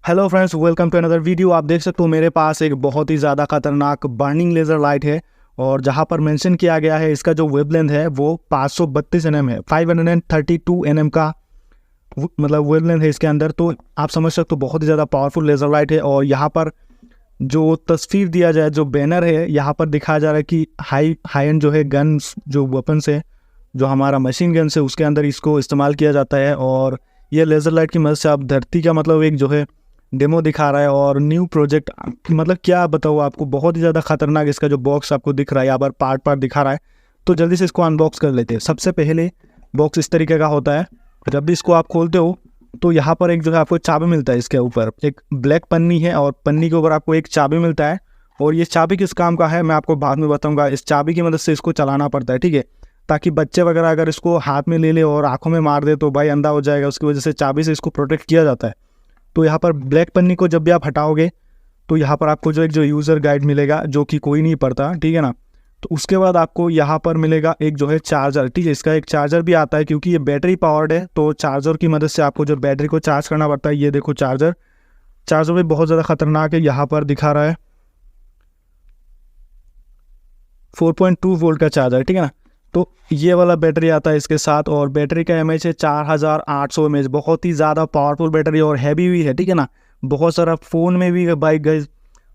Hello friends, welcome to another video. आप देख सकते हो मेरे पास एक बहुत ही ज़्यादा खतरनाक बर्निंग लेज़र लाइट है और जहाँ पर मेंशन किया गया है इसका जो वेवलेंथ है वो 532 nm है। 532 nm का मतलब वेवलेंथ है इसके अंदर। तो आप समझ सकते हो बहुत ही ज़्यादा पावरफुल लेज़र लाइट है। और यहाँ पर जो तस्वीर दिया जाए, जो बैनर है, यहाँ पर दिखाया जा रहा है कि हाई एंड जो है गन्स, जो वेपन्स है, जो हमारा मशीन गन्स है, उसके अंदर इसको इस्तेमाल किया जाता है। और ये लेज़र लाइट की मदद से आप धरती का मतलब एक जो है डेमो दिखा रहा है और न्यू प्रोजेक्ट मतलब क्या बताऊँ आपको, बहुत ही ज़्यादा खतरनाक इसका जो बॉक्स आपको दिख रहा है, यहाँ पर पार्ट दिखा रहा है। तो जल्दी से इसको अनबॉक्स कर लेते हैं। सबसे पहले बॉक्स इस तरीके का होता है। जब भी इसको आप खोलते हो तो यहाँ पर एक जो है आपको चाबी मिलता है। इसके ऊपर एक ब्लैक पन्नी है और पन्नी के ऊपर आपको एक चाबी मिलता है। और ये चाबी किस काम का है मैं आपको बाद में बताऊँगा। इस चाबी की मदद से इसको चलाना पड़ता है, ठीक है, ताकि बच्चे वगैरह अगर इसको हाथ में ले ले और आँखों में मार दे तो भाई अंधा हो जाएगा। उसकी वजह से चाबी से इसको प्रोटेक्ट किया जाता है। तो यहाँ पर ब्लैक पन्नी को जब भी आप हटाओगे तो यहाँ पर आपको जो एक जो यूज़र गाइड मिलेगा, जो कि कोई नहीं पढ़ता, ठीक है ना। तो उसके बाद आपको यहाँ पर मिलेगा एक जो है चार्जर, ठीक है। इसका एक चार्जर भी आता है क्योंकि ये बैटरी पावर्ड है, तो चार्जर की मदद से आपको जो बैटरी को चार्ज करना पड़ता है। ये देखो चार्जर भी बहुत ज़्यादा खतरनाक है। यहाँ पर दिखा रहा है 4.2 वोल्ट का चार्जर, ठीक है ना। तो ये वाला बैटरी आता है इसके साथ और बैटरी का एमएच है 4800 mAh। बहुत ही ज़्यादा पावरफुल बैटरी और हैवी भी है, ठीक है ना। बहुत सारा फ़ोन में भी बाइक गई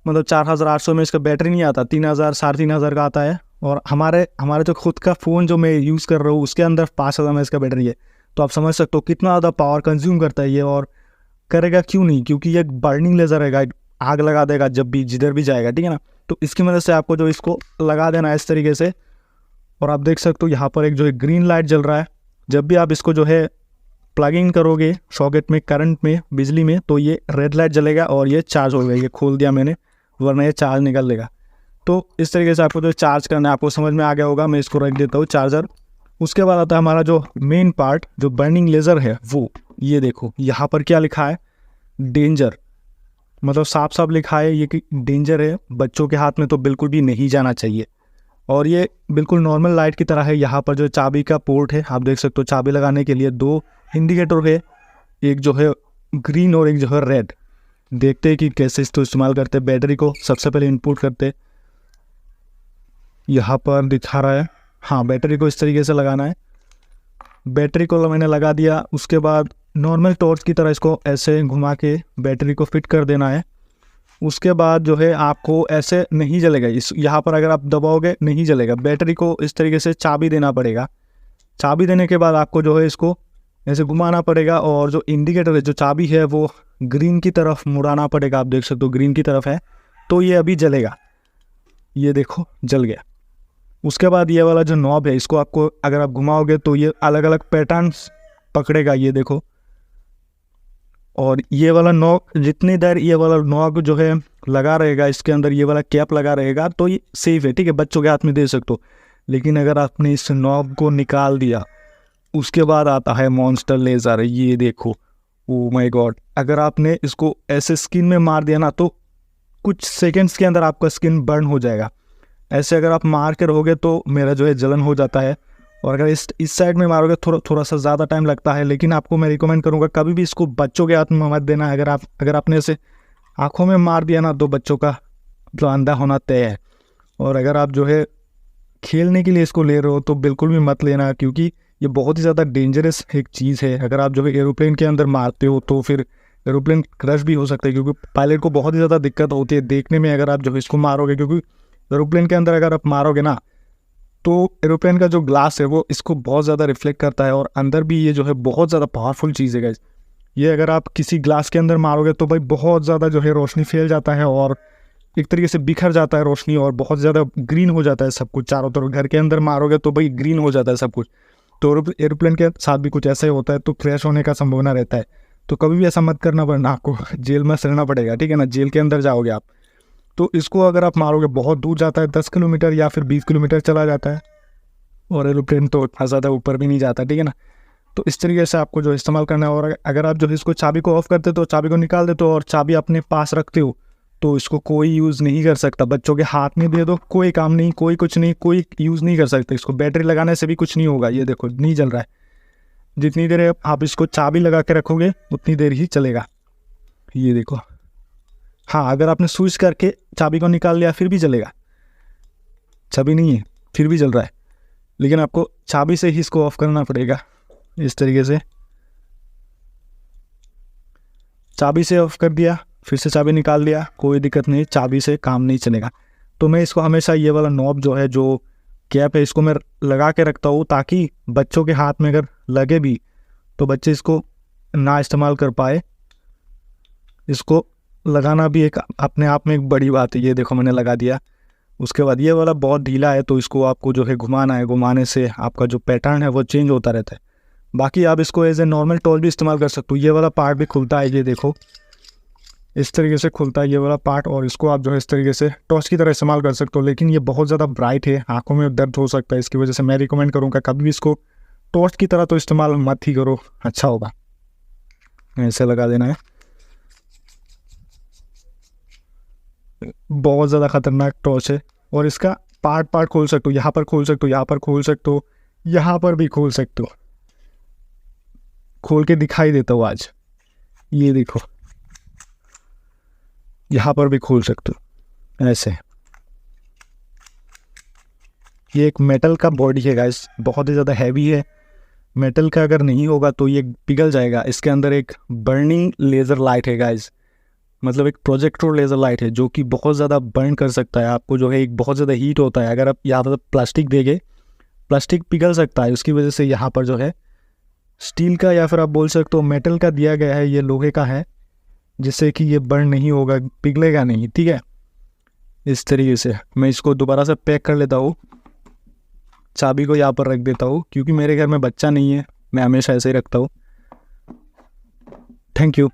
मतलब 4800 mAh का बैटरी नहीं आता, 3000 3500 का आता है। और हमारे जो खुद का फ़ोन जो मैं यूज़ कर रहा हूँ उसके अंदर 5000 mAh का बैटरी है। तो आप समझ सकते हो कितना ज़्यादा पावर कंज्यूम करता है ये। और करेगा क्यों नहीं, क्योंकि ये बर्निंग लेज़र है गाइड, आग लगा देगा जब भी जिधर भी जाएगा, ठीक है ना। तो इसकी मदद से आपको जो इसको लगा देना है इस तरीके से। और आप देख सकते हो यहाँ पर एक जो है ग्रीन लाइट जल रहा है। जब भी आप इसको जो है प्लग इन करोगे सॉकेट में, करंट में, बिजली में, तो ये रेड लाइट जलेगा और ये चार्ज होगा। ये खोल दिया मैंने, वरना ये चार्ज निकल लेगा। तो इस तरीके से आपको जो चार्ज करना है, आपको समझ में आ गया होगा। मैं इसको रख देता हूँ चार्जर। उसके बाद आता है हमारा जो मेन पार्ट, जो बर्निंग लेज़र है वो। ये देखो यहाँ पर क्या लिखा है, डेंजर, मतलब साफ साफ लिखा है ये कि डेंजर है, बच्चों के हाथ में तो बिल्कुल भी नहीं जाना चाहिए। और ये बिल्कुल नॉर्मल लाइट की तरह है। यहाँ पर जो चाबी का पोर्ट है, आप देख सकते हो चाबी लगाने के लिए 2 इंडिकेटर है, एक जो है ग्रीन और एक जो है रेड। देखते हैं कि कैसे इसको इस्तेमाल करते हैं। बैटरी को सबसे पहले इनपुट करते, यहाँ पर दिखा रहा है, हाँ, बैटरी को इस तरीके से लगाना है। बैटरी को मैंने लगा दिया। उसके बाद नॉर्मल टॉर्च की तरह इसको ऐसे घुमा के बैटरी को फिट कर देना है। उसके बाद जो है आपको ऐसे नहीं जलेगा, इस यहाँ पर अगर आप दबाओगे नहीं जलेगा। बैटरी को इस तरीके से चाबी देना पड़ेगा। चाबी देने के बाद आपको जो है इसको ऐसे घुमाना पड़ेगा और जो इंडिकेटर है, जो चाबी है, वो ग्रीन की तरफ मुड़ाना पड़ेगा। आप देख सकते हो ग्रीन की तरफ है, तो ये अभी जलेगा। ये देखो जल गया। उसके बाद ये वाला जो नॉब है, इसको आपको अगर आप घुमाओगे तो ये अलग अलग पैटर्न्स पकड़ेगा, ये देखो। और ये वाला नॉक, जितनी देर ये वाला नॉक जो है लगा रहेगा इसके अंदर, ये वाला कैप लगा रहेगा, तो ये सेफ है, ठीक है, बच्चों के हाथ में दे सकते हो। लेकिन अगर आपने इस नॉब को निकाल दिया, उसके बाद आता है मॉन्स्टर लेज़र। ये देखो, ओ माय गॉड, अगर आपने इसको ऐसे स्किन में मार दिया ना तो कुछ सेकेंड्स के अंदर आपका स्किन बर्न हो जाएगा। ऐसे अगर आप मार के रहोगे तो मेरा जो है जलन हो जाता है। और अगर इस साइड में मारोगे थोड़ा सा ज़्यादा टाइम लगता है। लेकिन आपको मैं रिकमेंड करूँगा कभी भी इसको बच्चों के हाथ में मत देना। अगर आपने इसे आँखों में मार दिया ना तो बच्चों का जो अंधा होना तय है। और अगर आप जो है खेलने के लिए इसको ले रहे हो तो बिल्कुल भी मत लेना, क्योंकि ये बहुत ही ज़्यादा डेंजरस एक चीज़ है। अगर आप जो है एरोप्लेन के अंदर मारते हो तो फिर एरोप्लेन क्रश भी हो सकता है, क्योंकि पायलट को बहुत ही ज़्यादा दिक्कत होती है देखने में अगर आप जो है इसको मारोगे। क्योंकि एरोप्लेन के अंदर अगर आप मारोगे ना तो एरोप्लेन का जो ग्लास है वो इसको बहुत ज़्यादा रिफ्लेक्ट करता है। और अंदर भी ये जो है बहुत ज़्यादा पावरफुल चीज़ है गाइस। ये अगर आप किसी ग्लास के अंदर मारोगे तो भाई बहुत ज़्यादा जो है रोशनी फैल जाता है और एक तरीके से बिखर जाता है रोशनी, और बहुत ज़्यादा ग्रीन हो जाता है सब कुछ चारों तरफ। घर के अंदर मारोगे तो भाई ग्रीन हो जाता है सब कुछ। तो एरोप्लेन के साथ भी कुछ ऐसा ही होता है, तो क्रैश होने का संभावना रहता है। तो कभी भी ऐसा मत करना, वरना आपको जेल में सड़ना पड़ेगा, ठीक है ना, जेल के अंदर जाओगे आप। तो इसको अगर आप मारोगे बहुत दूर जाता है, 10 किलोमीटर या फिर 20 किलोमीटर चला जाता है। और एरोप्लेन तो इतना ज़्यादा ऊपर भी नहीं जाता, ठीक है ना। तो इस तरीके से आपको जो इस्तेमाल करना है। और अगर आप जो है इसको चाबी को ऑफ करते हो तो चाबी को निकाल देते हो और चाबी अपने पास रखते हो तो इसको कोई यूज़ नहीं कर सकता। बच्चों के हाथ में दे दो, कोई काम नहीं, कोई कुछ नहीं, कोई यूज़ नहीं कर सकता इसको। बैटरी लगाने से भी कुछ नहीं होगा। ये देखो नहीं जल रहा है। जितनी देर आप इसको चाबी लगा के रखोगे उतनी देर ही चलेगा। ये देखो, हाँ अगर आपने स्विच करके चाबी को निकाल लिया फिर भी चलेगा, चाबी नहीं है फिर भी चल रहा है, लेकिन आपको चाबी से ही इसको ऑफ करना पड़ेगा। इस तरीके से चाबी से ऑफ कर दिया, फिर से चाबी निकाल दिया, कोई दिक्कत नहीं, चाबी से काम नहीं चलेगा। तो मैं इसको हमेशा ये वाला नॉब जो है, जो कैप है, इसको मैं लगा के रखता हूँ ताकि बच्चों के हाथ में अगर लगे भी तो बच्चे इसको ना इस्तेमाल कर पाए। इसको लगाना भी एक अपने आप में एक बड़ी बात है। ये देखो मैंने लगा दिया। उसके बाद ये वाला बहुत ढीला है तो इसको आपको जो है घुमाना है, घुमाने से आपका जो पैटर्न है वो चेंज होता रहता है। बाकी आप इसको एज ए नॉर्मल टॉर्च भी इस्तेमाल कर सकते हो। ये वाला पार्ट भी खुलता है, ये देखो इस तरीके से खुलता है ये वाला पार्ट, और इसको आप जो है इस तरीके से टॉर्च की तरह इस्तेमाल कर सकते हो। लेकिन ये बहुत ज़्यादा ब्राइट है, आंखों में दर्द हो सकता है, इसकी वजह से मैं रिकमेंड करूँगा कभी भी इसको टॉर्च की तरह तो इस्तेमाल मत ही करो, अच्छा होगा। ऐसे लगा देना है। बहुत ज़्यादा ख़तरनाक टॉर्च है, और इसका पार्ट पार्ट खोल सकते हो, यहाँ पर खोल सकते हो, यहाँ पर खोल सकते हो, यहाँ पर भी खोल सकते हो। खोल के दिखाई देता हूँ आज, ये देखो यहाँ पर भी खोल सकते हो ऐसे। ये एक मेटल का बॉडी है गाइस, बहुत ही ज़्यादा हैवी है। मेटल का अगर नहीं होगा तो ये पिघल जाएगा। इसके अंदर एक बर्निंग लेज़र लाइट है गाइस, मतलब एक प्रोजेक्टर लेज़र लाइट है जो कि बहुत ज़्यादा बर्न कर सकता है आपको, जो है एक बहुत ज़्यादा हीट होता है। अगर आप यहाँ पर प्लास्टिक देंगे, प्लास्टिक पिघल सकता है, उसकी वजह से यहाँ पर जो है स्टील का या फिर आप बोल सकते हो मेटल का दिया गया है, ये लोहे का है, जिससे कि ये बर्न नहीं होगा, पिघलेगा नहीं, ठीक है। इस तरीके से मैं इसको दोबारा से पैक कर लेता हूँ, चाबी को यहाँ पर रख देता हूँ, क्योंकि मेरे घर में बच्चा नहीं है, मैं हमेशा ऐसे ही रखता हूँ। Thank you.